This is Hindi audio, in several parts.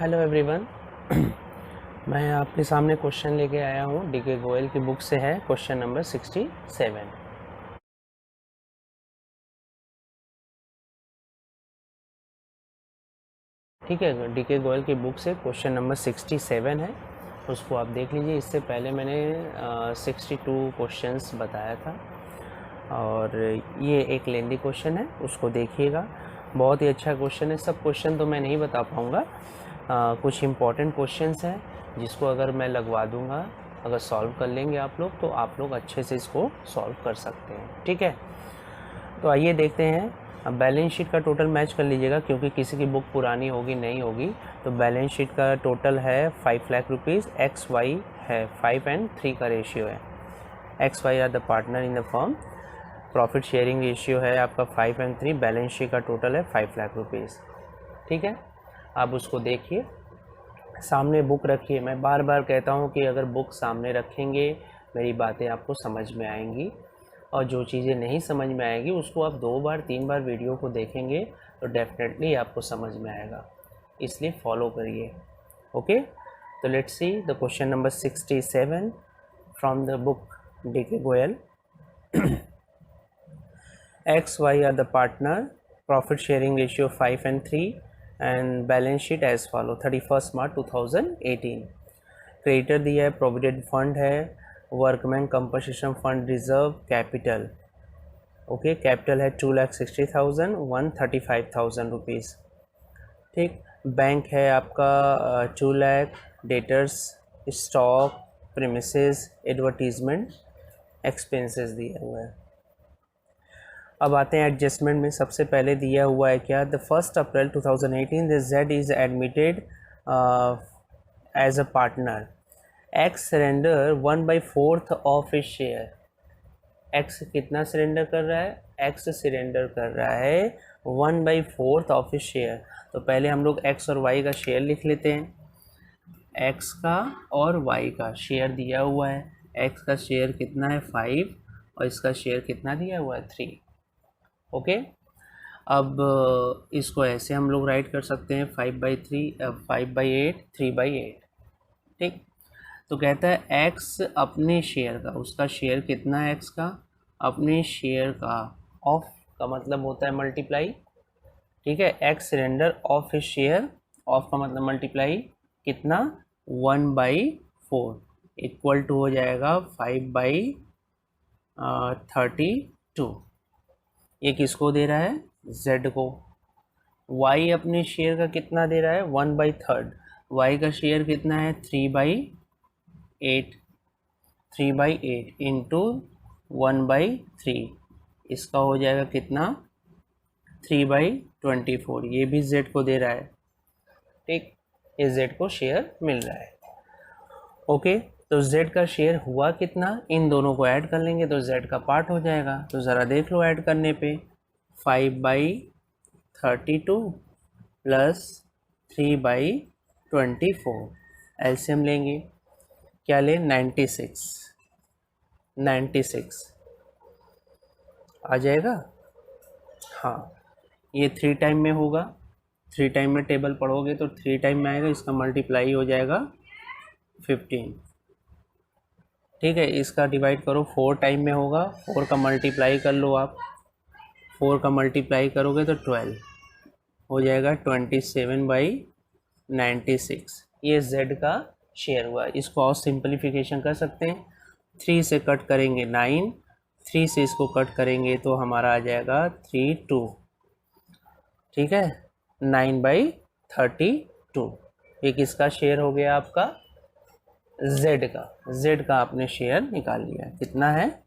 Hello everyone. मैं आपके सामने क्वेश्चन लेके आया हूँ डीके गोयल की बुक से है क्वेश्चन नंबर 67। ठीक है, डीके गोयल की बुक से क्वेश्चन नंबर 67 है, उसको आप देख लीजिए। इससे पहले मैंने 62 क्वेश्चंस बताया था और ये एक लेंदी क्वेश्चन है, उसको देखिएगा। बहुत ही अच्छा क्वेश्चन है। सब क्वेश्चन तो मैं नहीं बता पाऊँगा, कुछ इम्पॉर्टेंट क्वेश्चंस हैं जिसको अगर मैं लगवा दूंगा, अगर सॉल्व कर लेंगे आप लोग तो आप लोग अच्छे से इसको सॉल्व कर सकते हैं। ठीक है, तो आइए देखते हैं। अब बैलेंस शीट का टोटल मैच कर लीजिएगा, क्योंकि किसी की बुक पुरानी होगी नहीं होगी। तो बैलेंस शीट का टोटल है 5 लाख रुपीज़, एक्स वाई है 5 and 3 का रेशियो है। X y are the partner in the firm. Profit sharing ratio है आपका 5 and 3। बैलेंस शीट का टोटल है 5 लाख रुपीज़। ठीक है, आप उसको देखिए, सामने बुक रखिए। मैं बार बार कहता हूँ कि अगर बुक सामने रखेंगे मेरी बातें आपको समझ में आएंगी, और जो चीज़ें नहीं समझ में आएगी उसको आप 2 बार 3 बार वीडियो को देखेंगे तो डेफिनेटली आपको समझ में आएगा, इसलिए फॉलो करिए। ओके, तो let's see the question number 67 from the book D K Goyal. X y are the partner, profit sharing ratio 5 and 3 and balance sheet as follow 31 March 2018। Creditor दिया है, प्रोविडेंट फंड है, workman compensation fund reserve capital. Okay, capital है 2,60,000, 135,000 रुपीज़। ठीक, बैंक है आपका 2 lakh, debtors, stock, premises, advertisement, expenses दिया हुआ है। अब आते हैं एडजस्टमेंट में। सबसे पहले दिया हुआ है क्या, the 1 April 2018 the Z is admitted as a partner. X surrender 1/4 of his share. X कितना सरेंडर कर रहा है? एक्स सरेंडर कर रहा है 1/4 ऑफ हिज शेयर। तो पहले हम लोग एक्स और वाई का शेयर लिख लेते हैं। एक्स का और वाई का शेयर दिया हुआ है। एक्स का शेयर कितना है 5 और इसका शेयर कितना दिया हुआ है 3। ओके, अब इसको ऐसे हम लोग राइट कर सकते हैं 5/3, 5/8, 3/8। ठीक, तो कहता है एक्स अपने शेयर का, उसका शेयर कितना है एक्स का, अपने शेयर का, ऑफ का मतलब होता है मल्टीप्लाई। ठीक है, x surrender of his share, of का मतलब मल्टीप्लाई कितना 1/4 इक्वल टू हो जाएगा 5/32। ये किसको दे रहा है? z को। y अपने शेयर का कितना दे रहा है? 1/3। y का शेयर कितना है 3/8, 3/8 इंटू 1/3, इसका हो जाएगा कितना 3/24। ये भी z को दे रहा है। ठीक, ये z को शेयर मिल रहा है। ओके, तो z का शेयर हुआ कितना, इन दोनों को ऐड कर लेंगे तो z का पार्ट हो जाएगा। तो ज़रा देख लो ऐड करने पे, 5/32 प्लस 3/24, एलसीएम लेंगे, क्या लें 96 आ जाएगा। हाँ, ये 3 टाइम में होगा, 3 टाइम में टेबल पढ़ोगे तो 3 टाइम में आएगा, इसका मल्टीप्लाई हो जाएगा 15। ठीक है, इसका डिवाइड करो 4 टाइम में होगा, 4 का मल्टीप्लाई कर लो आप, 4 का मल्टीप्लाई करोगे तो 12 हो जाएगा, 27/96। ये z का शेयर हुआ। इसको और सिंपलीफिकेशन कर सकते हैं, 3 से कट करेंगे 9, 3 से इसको कट करेंगे तो हमारा आ जाएगा 32। ठीक है, 9/32। ये किसका शेयर हो गया आपका? z का। z का आपने शेयर निकाल लिया, कितना है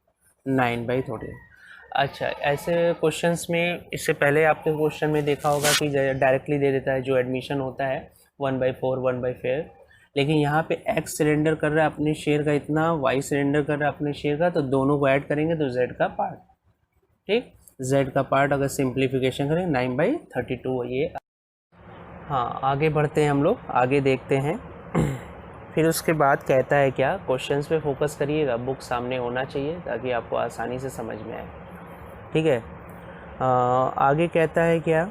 9/30। अच्छा, ऐसे क्वेश्चंस में इससे पहले आपके क्वेश्चन में देखा होगा कि डायरेक्टली दे देता है जो एडमिशन होता है 1/4, 1/4, लेकिन यहाँ पे x सरेंडर कर रहा है अपने शेयर का इतना, y सरेंडर कर रहा है अपने शेयर का, तो दोनों को ऐड करेंगे तो z का पार्ट। ठीक, z का पार्ट अगर सिंप्लीफिकेशन करें 9/32 ये। हाँ, आगे बढ़ते हैं हम लोग, आगे देखते हैं। फिर उसके बाद कहता है क्या, क्वेश्चंस पे फोकस करिएगा, बुक सामने होना चाहिए ताकि आपको आसानी से समझ में आए। ठीक है, आगे कहता है क्या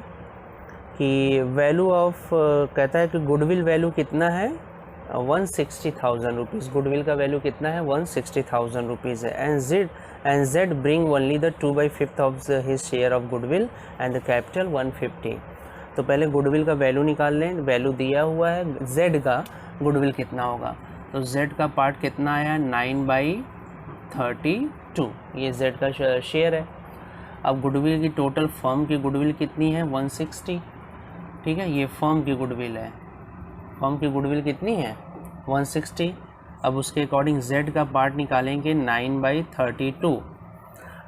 कि वैल्यू ऑफ कहता है कि गुडविल वैल्यू कितना है 160,000 रुपीज़। गुडविल का वैल्यू कितना है 160,000 रुपीज़ है। And Z bring only the 2/5 of his share of goodwill and the capital 150। तो पहले गुडविल का वैल्यू निकाल लें। वैल्यू दिया हुआ है जेड का, गुडविल कितना होगा, तो जेड का पार्ट कितना आया 9/32, ये जेड का शेयर है। अब गुडविल की टोटल फर्म की गुडविल कितनी है 160, ठीक है, ये फर्म की गुडविल है। फर्म की गुडविल कितनी है 160। अब उसके अकॉर्डिंग जेड का पार्ट निकालेंगे 9/32।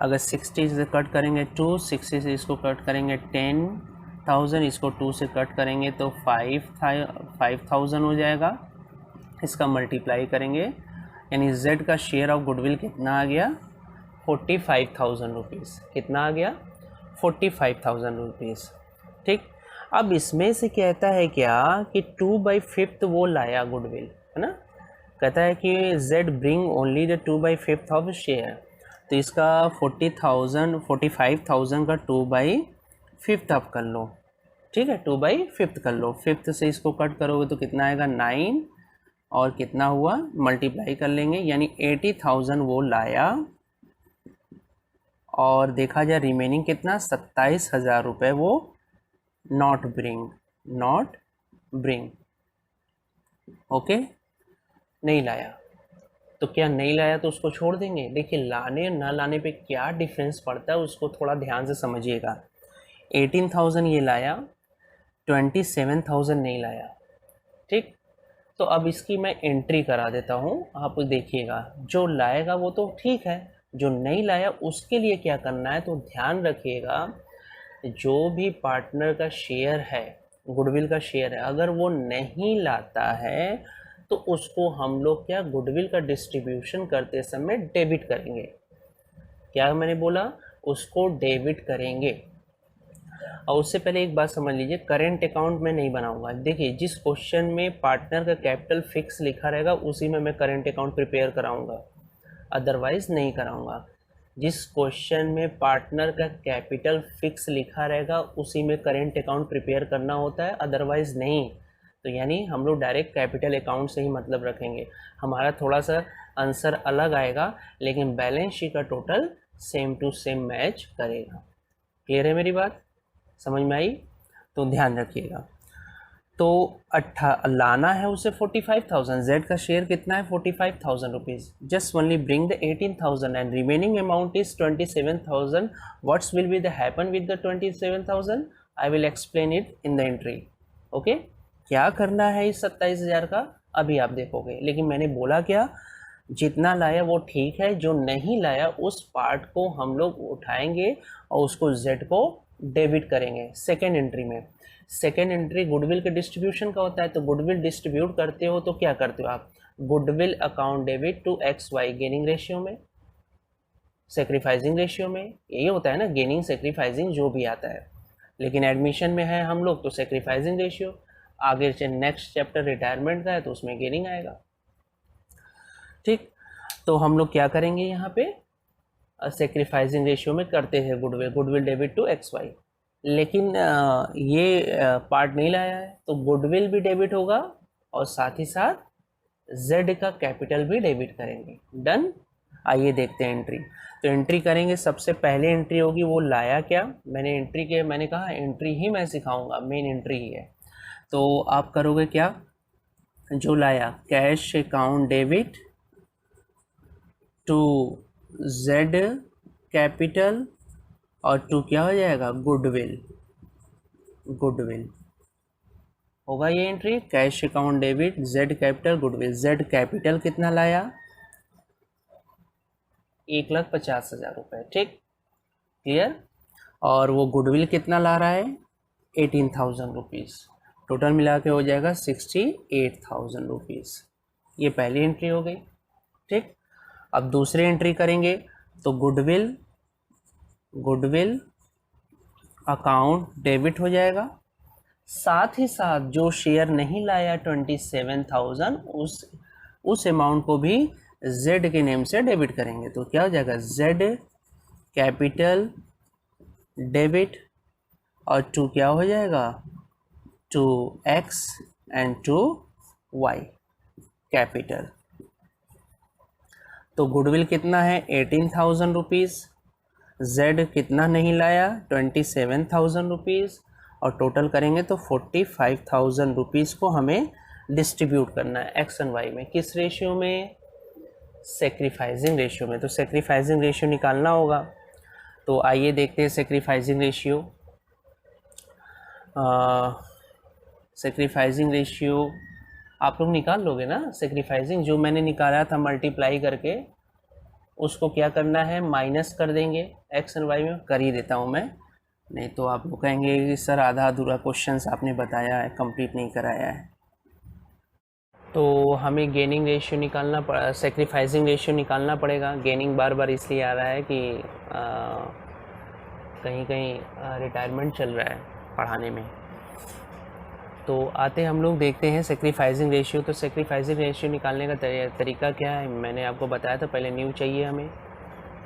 अगर 60 से कट करेंगे 2, 60 से इसको कट करेंगे 10,000, इसको 2 से कट करेंगे तो 5,000 हो जाएगा। इसका मल्टीप्लाई करेंगे, यानी जेड का शेयर ऑफ गुडविल कितना आ गया 45,000 रुपीज़। कितना आ गया 45,000 रुपीज़, ठीक। अब इसमें से कहता है क्या कि 2/5 वो लाया गुडविल, है ना। कहता है कि Z bring only the 2/5 of share, तो इसका 45,000 का 2/5 आप कर लो, ठीक है, 2/5 कर लो। 5 से इसको कट करोगे तो कितना आएगा 9, और कितना हुआ मल्टीप्लाई कर लेंगे, यानी 80,000 वो लाया। और देखा जाए रिमेनिंग कितना 27,000 रुपये वो नॉट ब्रिंग, ओके, नहीं लाया। तो क्या नहीं लाया तो उसको छोड़ देंगे। देखिए लाने ना लाने पे क्या डिफरेंस पड़ता है उसको थोड़ा ध्यान से समझिएगा। 18,000 ये लाया, 27,000 नहीं लाया, ठीक। तो अब इसकी मैं एंट्री करा देता हूँ, आप देखिएगा। जो लाएगा वो तो ठीक है, जो नहीं लाया उसके लिए क्या करना है, तो ध्यान रखिएगा जो भी पार्टनर का शेयर है, गुडविल का शेयर है, अगर वो नहीं लाता है तो उसको हम लोग क्या गुडविल का डिस्ट्रीब्यूशन करते समय डेबिट करेंगे। क्या मैंने बोला, उसको डेबिट करेंगे। और उससे पहले एक बात समझ लीजिए, करेंट अकाउंट में नहीं बनाऊंगा। देखिए जिस क्वेश्चन में पार्टनर का कैपिटल फिक्स लिखा रहेगा उसी में मैं करेंट अकाउंट प्रिपेयर कराऊंगा, अदरवाइज़ नहीं कराऊंगा। जिस क्वेश्चन में पार्टनर का कैपिटल फिक्स लिखा रहेगा उसी में करेंट अकाउंट प्रिपेयर करना होता है, अदरवाइज़ नहीं। तो यानी हम लोग डायरेक्ट कैपिटल अकाउंट से ही मतलब रखेंगे। हमारा थोड़ा सा आंसर अलग आएगा, लेकिन बैलेंस शीट का total same to same match करेगा। क्लियर है मेरी बात, समझ में आई? तो ध्यान रखिएगा। तो लाना है उसे 45,000, जेड का शेयर कितना है 45,000 rupees. Just only bring the 18,000 and remaining amount is 27,000। What's will be the happen with the 27,000, I will explain it in the entry, okay. क्या करना है इस 27,000 का अभी आप देखोगे, लेकिन मैंने बोला क्या, जितना लाया वो ठीक है, जो नहीं लाया उस पार्ट को हम लोग उठाएंगे और उसको जेड को डेबिट करेंगे सेकेंड एंट्री में। सेकेंड एंट्री गुडविल के डिस्ट्रीब्यूशन का होता है, तो गुडविल डिस्ट्रीब्यूट करते हो तो क्या करते हो आप, goodwill account debit to XY gaining ratio में, सेक्रीफाइसिंग रेशियो में, यही होता है ना, गेनिंग सेक्रीफाइसिंग जो भी आता है। लेकिन एडमिशन में है हम लोग तो सेक्रीफाइसिंग रेशियो, आगे से नेक्स्ट चैप्टर रिटायरमेंट का है तो उसमें गेनिंग आएगा, ठीक। तो हम लोग क्या करेंगे यहाँ पे, सेक्रीफाइसिंग रेशियो में करते हैं गुडविल डेबिट टू XY। लेकिन ये पार्ट नहीं लाया है तो गुडविल भी डेबिट होगा और साथ ही साथ जेड का कैपिटल भी डेबिट करेंगे। डन। आइए देखते हैं एंट्री। तो एंट्री करेंगे, सबसे पहले एंट्री होगी वो लाया क्या, मैंने कहा एंट्री ही मैं सिखाऊंगा, मेन एंट्री ही है। तो आप करोगे क्या, जो लाया cash account debit to Z capital और टू क्या हो जाएगा गुडविल होगा ये entry. Cash account debit Z capital goodwill. Z capital कितना लाया 1,50,000 रुपये, ठीक, क्लियर। और वो गुडविल कितना ला रहा है 18,000 रुपीज़। टोटल मिला के हो जाएगा 68,000 रुपीज़। ये पहली एंट्री हो गई, ठीक। अब दूसरी एंट्री करेंगे तो गुडविल अकाउंट डेबिट हो जाएगा, साथ ही साथ जो शेयर नहीं लाया 27,000 उस अमाउंट को भी जेड के नेम से डेबिट करेंगे। तो क्या हो जाएगा जेड कैपिटल डेबिट और टू क्या हो जाएगा to x and to y capital. तो गुडविल कितना है 18,000 रुपीज़, जेड कितना नहीं लाया 27,000 रुपीज़, और टोटल करेंगे तो 45,000 रुपीज़ को हमें डिस्ट्रीब्यूट करना है एक्स एंड वाई में। किस रेशियो में? सेक्रीफाइजिंग रेशियो में। तो सेक्रीफाइजिंग रेशियो निकालना होगा। तो आइए देखते हैं सेक्रीफाइजिंग रेशियो। सेक्रीफाइजिंग रेशियो आप लोग निकाल लोगे ना? सेक्रीफाइजिंग जो मैंने निकाला था मल्टीप्लाई करके, उसको क्या करना है, माइनस कर देंगे एक्स एंड वाई में। कर ही देता हूँ मैं, नहीं तो आप लोग कहेंगे कि सर आधा अधूरा क्वेश्चंस आपने बताया है, कंप्लीट नहीं कराया है। तो हमें गेनिंग रेशियो निकालना पड़ा, सेक्रीफाइजिंग रेशियो निकालना पड़ेगा। गेनिंग बार बार इसलिए आ रहा है कि कहीं कहीं रिटायरमेंट चल रहा है पढ़ाने में। तो आते हम लोग देखते हैं सेक्रीफाइजिंग रेशियो। तो सेक्रीफाइजिंग रेशियो निकालने का तरीका क्या है, मैंने आपको बताया था। पहले न्यू चाहिए, हमें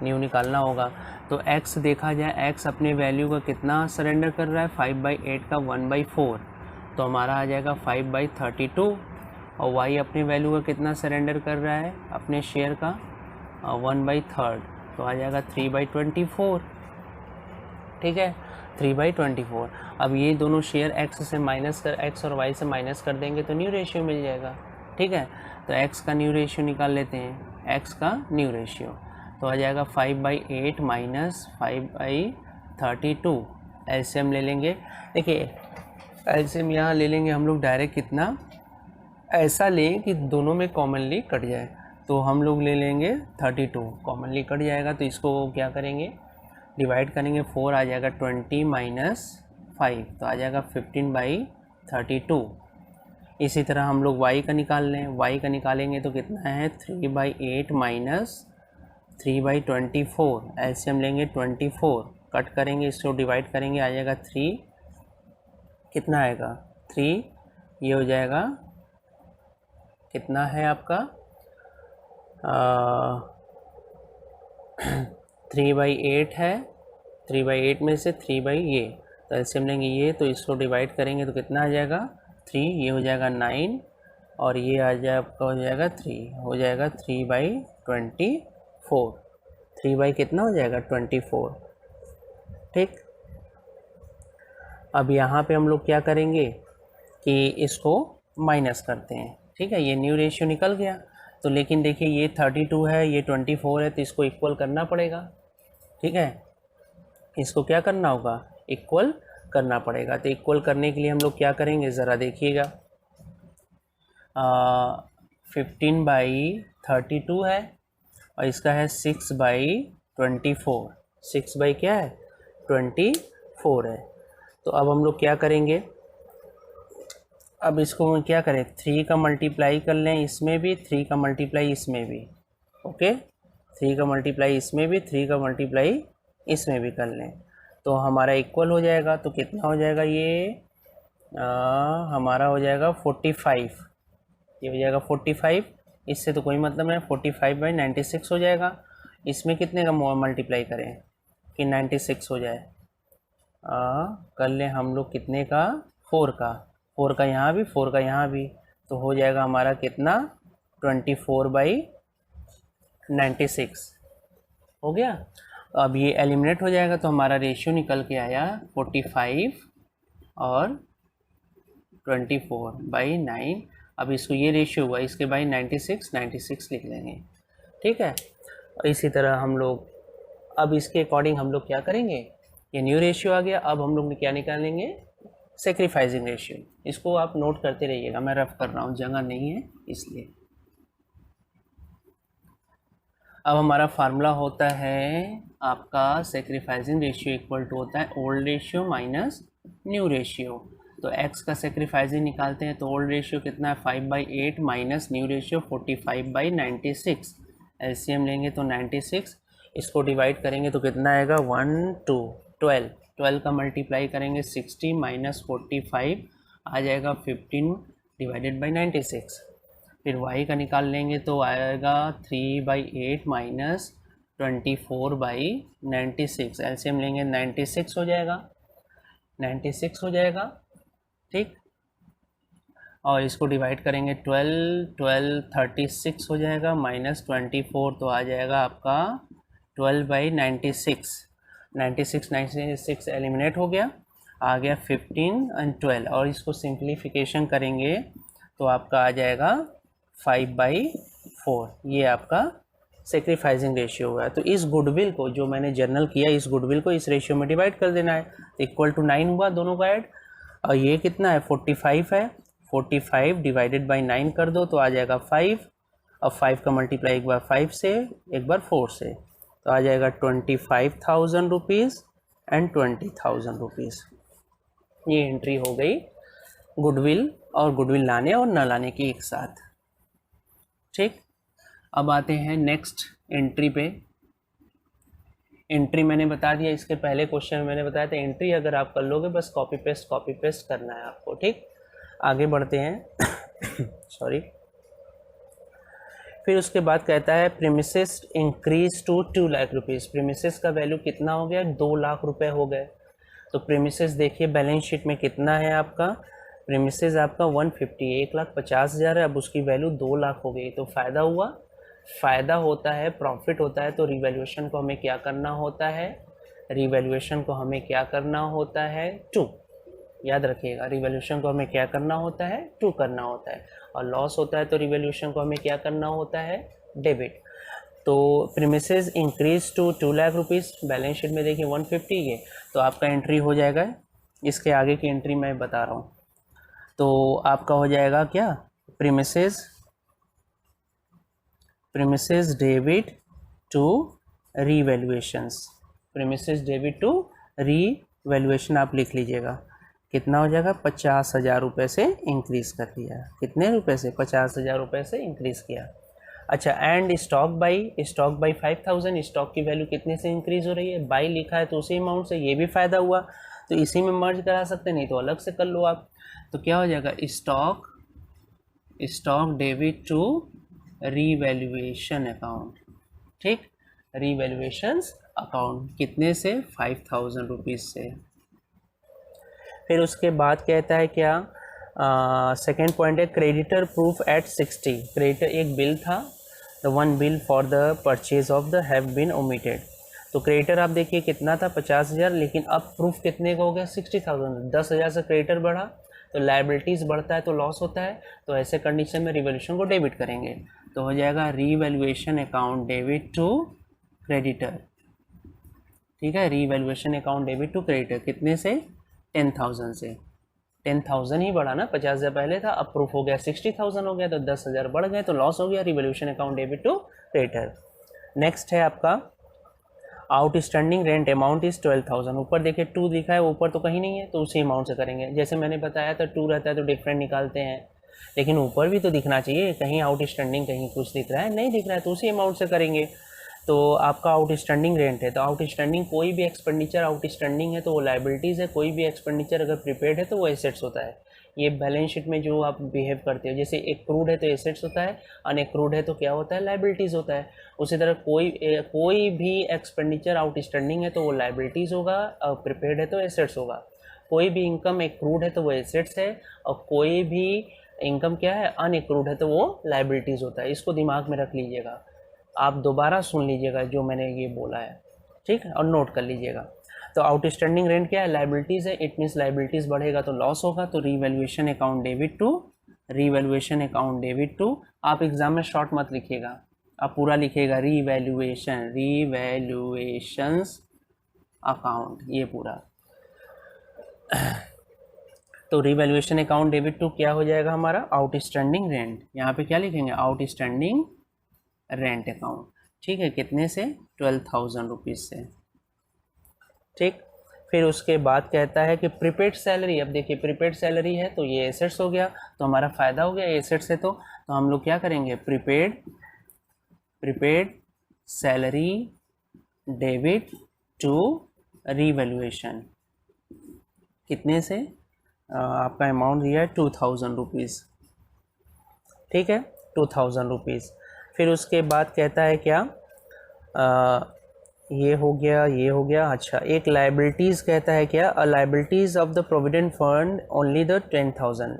न्यू निकालना होगा। तो x देखा जाए, x अपने वैल्यू का कितना सरेंडर कर रहा है, 5/8 का 1/4, तो हमारा आ जाएगा 5/32। और y अपने वैल्यू का कितना सरेंडर कर रहा है, अपने शेयर का 1/3, तो आ जाएगा 3/24। ठीक है, 3/24। अब ये दोनों शेयर x से माइनस कर, x और y से माइनस कर देंगे तो न्यू रेशियो मिल जाएगा। ठीक है, तो x का न्यू रेशियो निकाल लेते हैं। x का न्यू रेशियो तो आ जाएगा 5/8 माइनस 5/32। एलसीएम ले लेंगे। देखिए एलसीएम यहाँ ले लेंगे हम लोग डायरेक्ट, कितना ऐसा लें कि दोनों में कॉमनली कट जाए। तो हम लोग ले लेंगे 32, कॉमनली कट जाएगा तो इसको क्या करेंगे, डिवाइड करेंगे। 4 आ जाएगा 20 माइनस 5, तो आ जाएगा 15/32। इसी तरह हम लोग y का निकाल लें। y का निकालेंगे तो कितना है, 3/8 माइनस 3/24। एलसीएम लेंगे 24, कट करेंगे, इसको डिवाइड करेंगे, आ जाएगा 3, कितना आएगा 3, ये हो जाएगा कितना है आपका 3/8 है। 3/8 में से 3 ये, तो एलसीएम लेंगे ये, तो इसको डिवाइड करेंगे तो कितना आ जाएगा 3, ये हो जाएगा 9, और ये आ जाए आपका हो जाएगा 3, हो जाएगा 3/24। 3 कितना हो जाएगा 24। ठीक, अब यहाँ पे हम लोग क्या करेंगे कि इसको माइनस करते हैं। ठीक है, ये न्यू रेशियो निकल गया। तो लेकिन देखिए ये 32 है, ये 24 है, तो इसको इक्वल करना पड़ेगा। ठीक है, इसको क्या करना होगा, इक्वल करना पड़ेगा। तो इक्वल करने के लिए हम लोग क्या करेंगे, ज़रा देखिएगा। 15/32 है, और इसका है 6/24। 6 क्या है 24 है। तो अब हम लोग क्या करेंगे, अब इसको क्या करें, 3 का मल्टीप्लाई कर लें इसमें भी, 3 का मल्टीप्लाई इसमें भी। ओके, 3 का मल्टीप्लाई इसमें भी, 3 का मल्टीप्लाई इसमें भी कर लें, तो हमारा इक्वल हो जाएगा। तो कितना हो जाएगा ये हमारा हो जाएगा 45, ये हो जाएगा 45। इससे तो कोई मतलब नहीं, 45/96 हो जाएगा। इसमें कितने का मल्टीप्लाई करें कि 96 हो जाए, कर लें हम लोग कितने का, 4 का। 4 का यहाँ भी, 4 का यहाँ भी, तो हो जाएगा हमारा कितना 24/96 हो गया। अब ये एलिमिनेट हो जाएगा, तो हमारा रेशियो निकल के आया 45 और 24/9। अब इसको ये रेशियो हुआ, इसके बाई 96 लिख लेंगे। ठीक है, और इसी तरह हम लोग अब इसके अकॉर्डिंग हम लोग क्या करेंगे, ये न्यू रेशियो आ गया। अब हम लोग क्या निकालेंगे, सेक्रीफाइजिंग रेशियो। इसको आप नोट करते रहिएगा, मैं रफ कर रहा हूँ, जगह नहीं है इसलिए। अब हमारा फार्मूला होता है आपका सेक्रीफाइजिंग रेशियो इक्वल टू होता है old ratio minus new ratio. तो x का सेक्रीफाइजिंग निकालते हैं, तो ओल्ड रेशियो कितना है 5/8 माइनस न्यू रेशियो 45/96। एलसीएम लेंगे तो 96, इसको डिवाइड करेंगे तो कितना आएगा 1 2 12। 12 का मल्टीप्लाई करेंगे 60 माइनस 45 आ जाएगा 15 डिवाइडेड बाई 96। फिर y का निकाल लेंगे तो आएगा 3/8 माइनस 24/96। एलसीएम लेंगे 96 हो जाएगा, 96 हो जाएगा। ठीक, और इसको डिवाइड करेंगे 36 हो जाएगा, -24 तो आ जाएगा आपका 12/96। 96 एलिमिनेट हो गया, आ गया 15 और 12, और इसको सिंप्लीफिकेशन करेंगे तो आपका आ जाएगा 5/4। ये आपका सेक्रीफाइसिंग रेशियो हुआ है। तो इस गुडविल को जो मैंने जर्नल किया, इस गुडविल को इस रेशियो में डिवाइड कर देना है, इक्वल टू 9 हुआ दोनों का ऐड। और ये कितना है 45 है, 45 डिवाइडेड बाई 9 कर दो तो आ जाएगा 5, और 5 का मल्टीप्लाई एक बार 5 से एक बार 4 से, तो आ जाएगा 25,000 रुपीज़ एंड 20,000 रुपीज़। ये एंट्री हो गई गुडविल और गुडविल लाने और न लाने की एक साथ। ठीक, अब आते हैं नेक्स्ट एंट्री पे। एंट्री मैंने बता दिया, इसके पहले क्वेश्चन में मैंने बताया था एंट्री अगर आप कर लोगे बस कॉपी पेस्ट करना है आपको। ठीक, आगे बढ़ते हैं सॉरी। फिर उसके बाद कहता है premises increase to 2 lakh rupees. Premises का वैल्यू कितना हो गया, 2 लाख रुपए हो गए। तो प्रीमिसेस देखिए बैलेंस शीट में कितना है आपका, प्रीमिसेस आपका 150 1,50,000 है, अब उसकी वैल्यू 2 लाख हो गई। तो फ़ायदा हुआ, फ़ायदा होता है, प्रॉफिट होता है, तो रिवैल्यूएशन को हमें क्या करना होता है, रिवैल्यूएशन को हमें क्या करना होता है 2। याद रखिएगा, रिवैल्यूएशन को हमें क्या करना होता है 2 करना होता है, और लॉस होता है तो रिवैल्यूएशन को हमें क्या करना होता है डेबिट। तो premises increase to 2 lakh rupees, balance sheet में देखिए 150 ये, तो आपका एंट्री हो जाएगा। इसके आगे की एंट्री मैं बता रहा हूँ, तो आपका हो जाएगा क्या, premises debit to revaluations. Premises debit to revaluation आप लिख लीजिएगा, कितना हो जाएगा 50,000 रुपये से इंक्रीज़ कर दिया। कितने रुपए से, 50,000 रुपये से इंक्रीज़ किया। अच्छा, एंड स्टॉक बाई 5,000, स्टॉक की वैल्यू कितने से इंक्रीज़ हो रही है, बाई लिखा है तो उसी अमाउंट से, ये भी फ़ायदा हुआ तो इसी में मर्ज करा सकते, नहीं तो अलग से कर लो आप। तो क्या हो जाएगा, stock debit to revaluation account. ठीक, रीवैल्यूएशंस अकाउंट कितने से, 5,000 रुपीज़ से। फिर उसके बाद कहता है क्या, सेकेंड पॉइंट है क्रेडिटर प्रूफ एट 60। क्रेडिटर एक बिल था, the one bill for the purchase of the have been omitted. तो क्रेडिटर आप देखिए कितना था 50,000, लेकिन अब प्रूफ कितने का हो गया 60,000। 10,000 से क्रेडिटर बढ़ा तो लायबिलिटीज़ बढ़ता है तो लॉस होता है, तो ऐसे कंडीशन में रिवैल्यूएशन को डेबिट करेंगे, तो हो जाएगा revaluation account debit to creditor. ठीक है, revaluation account debit to creditor कितने से, 10,000 से। 10,000 ही बढ़ा ना, 50,000 पहले था, अब प्रूफ हो गया 60,000 हो गया, तो 10,000 बढ़ गए तो लॉस हो गया, revaluation account debit to creditor. Next है आपका आउटस्टैंडिंग रेंट अमाउंट इज़ 12,000। ऊपर देखिए 2 दिखा है, ऊपर तो कहीं नहीं है, तो उसी अमाउंट से करेंगे। जैसे मैंने बताया था 2 रहता है तो डिफरेंट निकालते हैं, लेकिन ऊपर भी तो दिखना चाहिए, कहीं आउटस्टैंडिंग कहीं कुछ दिख रहा है, नहीं दिख रहा है तो उसी अमाउंट से करेंगे। तो आपका आउटस्टैंडिंग रेंट है, तो आउटस्टैंडिंग कोई भी एक्सपेंडिचर आउटस्टैंडिंग है तो वो लायबिलिटीज़ है, कोई भी एक्सपेंडिचर अगर प्रीपेड है तो वो एसेट्स होता है। ये बैलेंस शीट में जो आप बिहेव करते हो, जैसे एक्रूड है तो एसेट्स होता है, अनएक्रूड है तो क्या होता है, लायबिलिटीज़ होता है। उसी तरह कोई भी एक्सपेंडिचर आउटस्टैंडिंग है तो वो लायबिलिटीज़ होगा, और प्रीपेड है तो एसेट्स होगा। कोई भी इनकम एक्रूड है तो वो एसेट्स है, और कोई भी इनकम क्या है अनएक्रूड है तो वो लायबिलिटीज़ होता है। इसको दिमाग में रख लीजिएगा, आप दोबारा सुन लीजिएगा जो मैंने ये बोला है, ठीक है, और नोट कर लीजिएगा। तो आउटस्टैंडिंग रेंट क्या है, लायबिलिटीज़ है, इट मीन्स लायबिलिटीज़ बढ़ेगा तो लॉस होगा, तो रीवैल्यूएशन अकाउंट डेबिट टू। आप एग्जाम में शॉर्ट मत लिखिएगा, आप पूरा लिखिएगा रीवैल्यूएशंस अकाउंट, ये पूरा। तो रीवैल्यूएशन अकाउंट डेबिट टू क्या हो जाएगा हमारा, आउटस्टैंडिंग रेंट। यहाँ पे क्या लिखेंगे, आउटस्टैंडिंग रेंट अकाउंट। ठीक है, कितने से, 12,000 रुपीज़ से। ठीक, फिर उसके बाद कहता है कि प्रीपेड सैलरी। अब देखिए प्रीपेड सैलरी है तो ये एसेट्स हो गया, तो हमारा फ़ायदा हो गया एसेट्स है, तो हम लोग क्या करेंगे, prepaid salary debit to revaluation. कितने से, आपका अमाउंट दिया है 2,000 रुपीज़। ठीक है, 2,000 रुपीज़। फिर उसके बाद कहता है क्या, ये हो गया। अच्छा, एक लायबिलिटीज़ कहता है क्या, liabilities of the provident fund only the 10,000।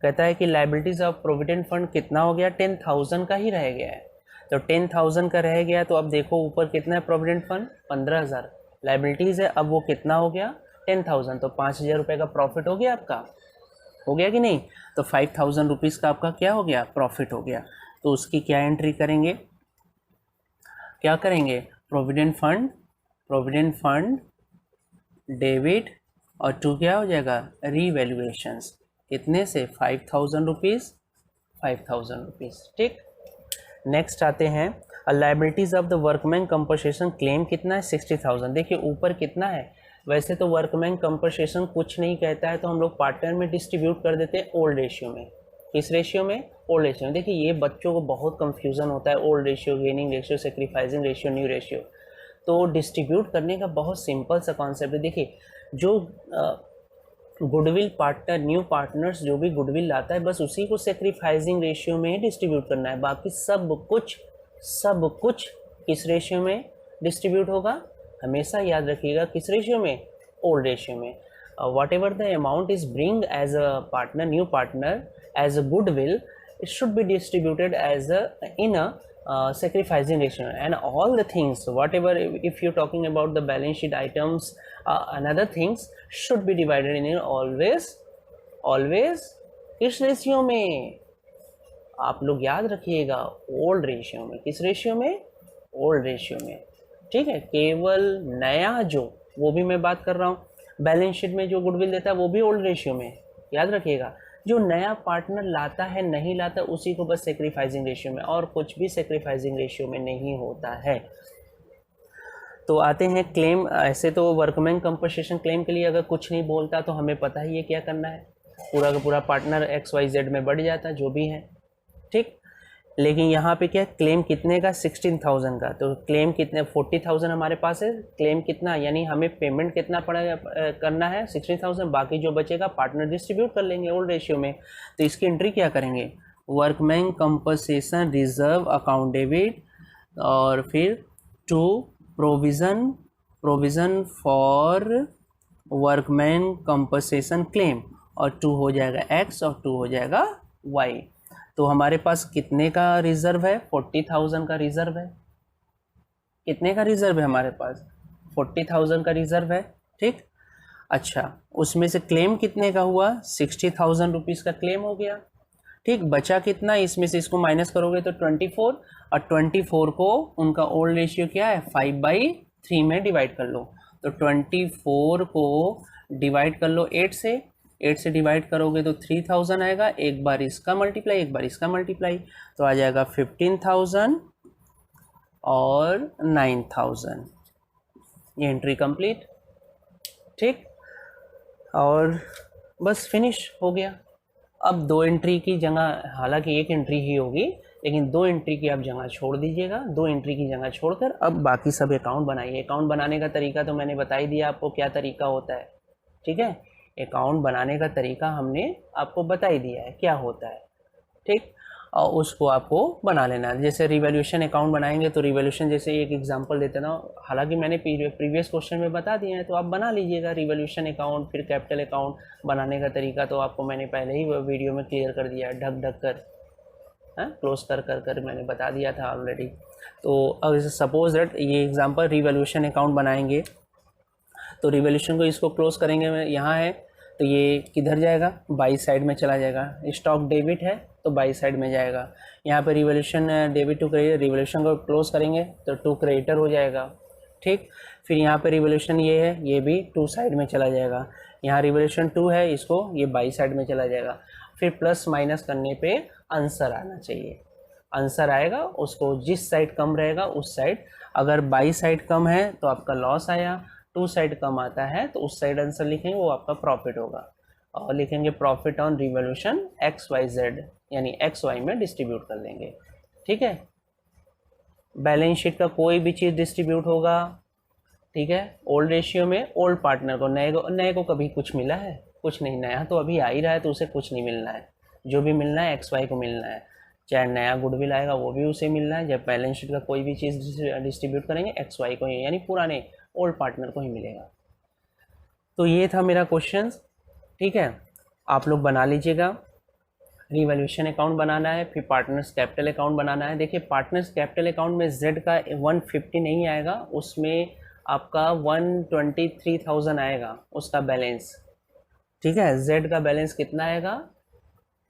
कहता है कि लाइबिलिटीज ऑफ प्रोविडेंट फंड कितना हो गया, 10,000 का ही रह गया है। तो 10,000 का रह गया, तो अब देखो ऊपर कितना है प्रोविडेंट फंड, 15,000 लाइबिलिटीज है, अब वो कितना हो गया 10,000, तो 5,000 रुपये का प्रॉफिट हो गया आपका, हो गया कि नहीं। तो 5,000 रुपीज़ का आपका क्या हो गया, प्रॉफिट हो गया। तो उसकी क्या एंट्री करेंगे, क्या करेंगे, प्रोविडेंट फंड डेबिट और टू क्या हो जाएगा, रीवैल्यूएशंस, कितने से 5,000 रुपीज़, 5,000 रुपीज़, ठीक। नेक्स्ट आते हैं liabilities of the workman compensation claim कितना है 60,000। देखिए ऊपर कितना है, वैसे तो वर्कमैन कंपनसेशन कुछ नहीं कहता है, तो हम लोग पार्टनर में डिस्ट्रीब्यूट कर देते हैं ओल्ड रेशियो में। किस रेशियो में, ओल्ड रेशियो में। देखिए ये बच्चों को बहुत कंफ्यूजन होता है, old ratio, gaining ratio, sacrificing ratio, new ratio. तो डिस्ट्रीब्यूट करने का बहुत सिंपल सा कॉन्सेप्ट है। देखिए जो गुडविल पार्टनर, न्यू पार्टनर्स जो भी गुडविल लाता है, बस उसी को सेक्रीफाइसिंग रेशियो में ही डिस्ट्रीब्यूट करना है। बाकी सब कुछ किस रेशियो में डिस्ट्रीब्यूट होगा, हमेशा याद रखिएगा किस रेशियो में, ओल्ड रेशियो में। Whatever the amount is bring as a partner, new partner as a goodwill, it should be distributed as in a sacrificing ratio, and all the things whatever, if you're talking about the balance sheet items, another things should be divided in always किस रेशियो में, आप लोग याद रखिएगा ओल्ड रेशियो में। किस रेशियो में, ओल्ड रेशियो में, ठीक है। केवल नया जो, वो भी मैं बात कर रहा हूँ, बैलेंस शीट में जो गुडविल देता है वो भी ओल्ड रेशियो में, याद रखिएगा। जो नया पार्टनर लाता है, नहीं लाता, उसी को बस सेक्रीफाइसिंग रेशियो में, और कुछ भी सेक्रीफाइसिंग रेशियो में नहीं होता है। तो आते हैं क्लेम। ऐसे तो वर्कमैन कंपनसेशन क्लेम के लिए अगर कुछ नहीं बोलता तो हमें पता ही है क्या करना है, पूरा का पूरा पार्टनर XYZ में बढ़ जाता है जो भी है, ठीक। लेकिन यहाँ पे क्या, क्लेम कितने का, 16,000 का। तो क्लेम कितने, 40,000 हमारे पास है, क्लेम कितना, यानी हमें पेमेंट कितना पड़ेगा, करना है 16,000, बाकी जो बचेगा पार्टनर डिस्ट्रीब्यूट कर लेंगे ओल्ड रेशियो में। तो इसकी एंट्री क्या करेंगे, workman compensation reserve account debit, और फिर to provision for workman compensation claim, और टू हो जाएगा X और टू हो जाएगा Y। तो हमारे पास कितने का रिजर्व है, 40,000 का रिजर्व है। कितने का रिजर्व है हमारे पास, 40,000 का रिजर्व है, ठीक। अच्छा, उसमें से क्लेम कितने का हुआ, 60,000 रुपीज़ का क्लेम हो गया, ठीक। बचा कितना, इसमें से इसको माइनस करोगे तो 24, और 24 को उनका ओल्ड रेशियो क्या है, 5/3 में डिवाइड कर लो। तो 24 को डिवाइड कर लो 8 से, 8 से डिवाइड करोगे तो 3,000 आएगा, एक बार इसका मल्टीप्लाई, एक बार इसका मल्टीप्लाई, तो आ जाएगा 15,000 और 9,000। ये एंट्री कंप्लीट, ठीक। और बस फिनिश हो गया। अब दो एंट्री की जगह, हालांकि एक एंट्री ही होगी, लेकिन दो एंट्री की आप जगह छोड़ दीजिएगा। दो एंट्री की जगह छोड़कर अब बाकी सब अकाउंट बनाइए। अकाउंट बनाने का तरीका तो मैंने बता ही दिया आपको क्या तरीका होता है, ठीक है। अकाउंट बनाने का तरीका हमने आपको बता ही दिया है क्या होता है, ठीक। और उसको आपको बना लेना है। जैसे रिवैल्यूएशन अकाउंट बनाएंगे तो रिवैल्यूएशन, जैसे एक एग्जांपल देते ना, हालांकि मैंने प्रीवियस क्वेश्चन में बता दिए हैं, तो आप बना लीजिएगा रिवैल्यूएशन अकाउंट। फिर कैपिटल अकाउंट बनाने का तरीका तो आपको मैंने पहले ही वीडियो में क्लियर कर दिया है, ढक कर, क्लोज कर मैंने बता दिया था ऑलरेडी। तो अब सपोज दैट ये एग्जाम्पल रिवैल्यूएशन अकाउंट बनाएंगे, तो रिवैल्यूएशन को इसको क्लोज करेंगे, यहाँ है तो ये किधर जाएगा, बाई साइड में चला जाएगा। स्टॉक डेबिट है तो बाई साइड में जाएगा। यहाँ पे revaluation debit to credit, revaluation को क्लोज करेंगे तो टू क्रेडिटर हो जाएगा, ठीक। फिर यहाँ पे रिवैल्यूएशन ये है, ये भी टू साइड में चला जाएगा। यहाँ रिवैल्यूएशन 2 है, इसको ये बाई साइड में चला जाएगा। फिर प्लस माइनस करने पे आंसर आना चाहिए, आंसर आएगा, उसको जिस साइड कम रहेगा उस साइड, अगर बाई साइड कम है तो आपका लॉस आया, टू साइड कम आता है तो उस साइड आंसर लिखेंगे, वो आपका प्रॉफिट होगा। और लिखेंगे प्रॉफिट ऑन रिवैल्यूएशन XYZ, यानी XY में डिस्ट्रीब्यूट कर देंगे, ठीक है। बैलेंस शीट का कोई भी चीज़ डिस्ट्रीब्यूट होगा, ठीक है, ओल्ड रेशियो में, ओल्ड पार्टनर को, नए को कभी कुछ मिला है, कुछ नहीं, नया तो अभी आ ही रहा है तो उसे कुछ नहीं मिलना है। जो भी मिलना है XY को मिलना है, चाहे नया गुडविल आएगा वो भी उसे मिलना है। जब बैलेंस शीट का कोई भी चीज़ डिस्ट्रीब्यूट करेंगे XY को ही, यानी पुराने ओल्ड पार्टनर को ही मिलेगा। तो ये था मेरा क्वेश्चन, ठीक है, आप लोग बना लीजिएगा। रिवैल्यूएशन अकाउंट बनाना है, फिर पार्टनर्स कैपिटल अकाउंट बनाना है। देखिए पार्टनर्स कैपिटल अकाउंट में जेड का 150 नहीं आएगा, उसमें आपका 123,000 आएगा उसका बैलेंस। ठीक है, जेड का बैलेंस कितना आएगा,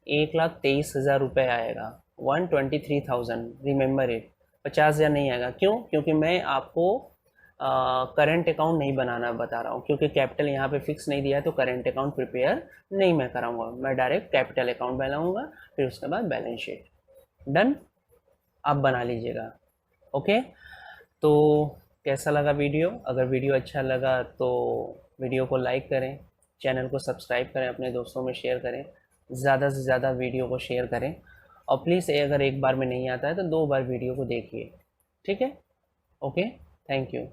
1,23,000 रुपये आएगा, 123,000, रिमेंबर इट। 50,000 नहीं आएगा, क्यों? क्योंकि मैं आपको करंट अकाउंट नहीं बनाना बता रहा हूँ, क्योंकि कैपिटल यहाँ पे फिक्स नहीं दिया है, तो करंट अकाउंट प्रिपेयर नहीं मैं कराऊंगा, मैं डायरेक्ट कैपिटल अकाउंट बनाऊंगा, फिर उसके बाद बैलेंस शीट। डन, आप बना लीजिएगा। ओके, तो कैसा लगा वीडियो? अगर वीडियो अच्छा लगा तो वीडियो को लाइक करें, चैनल को सब्सक्राइब करें, अपने दोस्तों में शेयर करें, ज़्यादा से ज़्यादा वीडियो को शेयर करें, और प्लीज़ अगर एक बार में नहीं आता है तो 2 बार वीडियो को देखिए। ठीक है, ओके, थैंक यू।